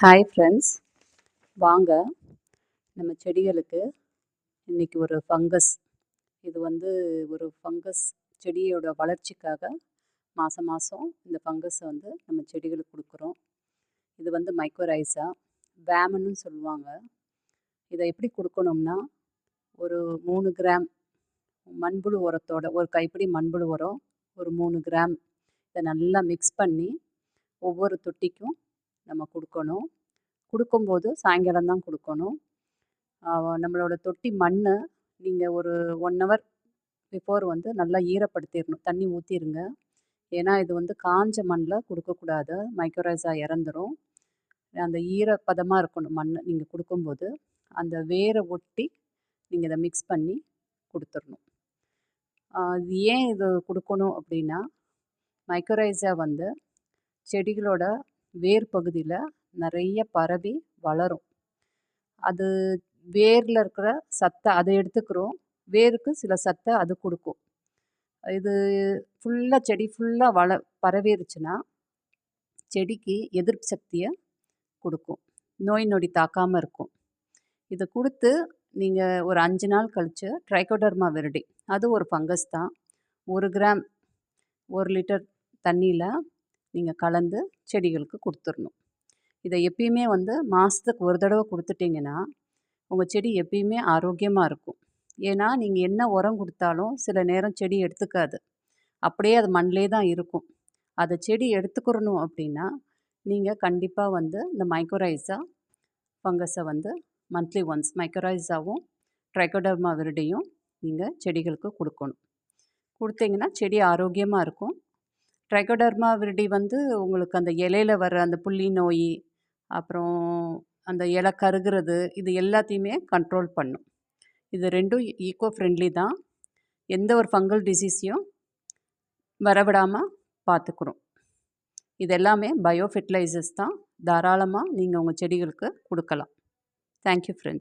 Hi friends, வாங்க நம்ம செடிகளுக்கு இன்றைக்கி ஒரு ஃபங்கஸ், இது ஒரு ஃபங்கஸ் செடியோட வளர்ச்சிக்காக மாதம் மாதம் இந்த ஃபங்கஸை நம்ம செடிகளுக்கு கொடுக்குறோம். இது மைக்கோரைஸா வேமன்னு சொல்லுவாங்க. இதை எப்படி கொடுக்கணும்னா, ஒரு 3 கிராம் மண்புழு உரத்தோட, ஒரு கைப்பிடி மண்புழு உரம், ஒரு 3 கிராம் இதை நல்லா மிக்ஸ் பண்ணி ஒவ்வொரு தொட்டிக்கும் நம்ம கொடுக்கணும். கொடுக்கும்போது சாயங்காலம் தான் கொடுக்கணும். நம்மளோட தொட்டி மண் நீங்கள் ஒரு 1 ஹவர் பிஃபோர் நல்லா ஈரப்படுத்திடணும், தண்ணி ஊற்றிடுங்க. ஏன்னா இது காஞ்ச மண்ணில் கொடுக்கக்கூடாது, மைக்ரோரைஸா இறந்துடும். அந்த ஈரப்பதமாக இருக்கணும் மண் நீங்கள் கொடுக்கும்போது. அந்த வேரை ஒட்டி நீங்கள் இதை மிக்ஸ் பண்ணி கொடுத்துடணும். இது ஏன் இது கொடுக்கணும் அப்படின்னா, மைக்ரோரைஸா செடிகளோட வேர் பகுதியில் நிறைய பரவி வளரும். அது வேரில் இருக்கிற சத்தை அதை எடுத்துக்கிறோம், வேருக்கு சில சத்தை அது கொடுக்கும். இது ஃபுல்லாக செடி ஃபுல்லாக பரவிருச்சுன்னா செடிக்கு எதிர்ப்பு சக்தியை கொடுக்கும், நோய் நொடி தாக்காமல் இருக்கும். இதை கொடுத்து நீங்கள் ஒரு 5 நாள் கழித்து ட்ரைகோடர்மா விரிடி, அது ஒரு ஃபங்கஸ் தான், 1 கிராம் 1 லிட்டர் தண்ணியில் நீங்கள் கலந்து செடிகளுக்கு கொடுத்துடணும். இதை எப்பயுமே மாதத்துக்கு ஒரு தடவை கொடுத்துட்டிங்கன்னா உங்கள் செடி எப்பயுமே ஆரோக்கியமாக இருக்கும். ஏன்னா நீங்கள் என்ன உரம் கொடுத்தாலும் சில நேரம் செடி எடுத்துக்காது, அப்படியே அது மண்ணிலே தான் இருக்கும். அதை செடி எடுத்துக்கிறணும் அப்படின்னா நீங்கள் கண்டிப்பாக இந்த மைக்ரோரைஸா ஃபங்கஸை மந்த்லி ஒன்ஸ் மைக்ரோரைஸாவும் ட்ரைகோடர்மா விரிடியும் நீங்கள் செடிகளுக்கு கொடுக்கணும். கொடுத்தீங்கன்னா செடி ஆரோக்கியமாக இருக்கும். ட்ரைகோடர்மா விரிடி உங்களுக்கு அந்த இலையில் வர அந்த புள்ளி நோய், அப்புறம் அந்த இலை கருகிறது, இது எல்லாத்தையுமே கண்ட்ரோல் பண்ணும். இது ரெண்டும் ஈக்கோ ஃப்ரெண்ட்லி தான், எந்த ஒரு ஃபங்கல் டிசீஸையும் வரவிடாமல் பார்த்துக்குறோம். இது எல்லாமே பயோ ஃபெர்டிலைசர்ஸ் தான், தாராளமாக நீங்கள் உங்கள் செடிகளுக்கு கொடுக்கலாம். Thank you friends.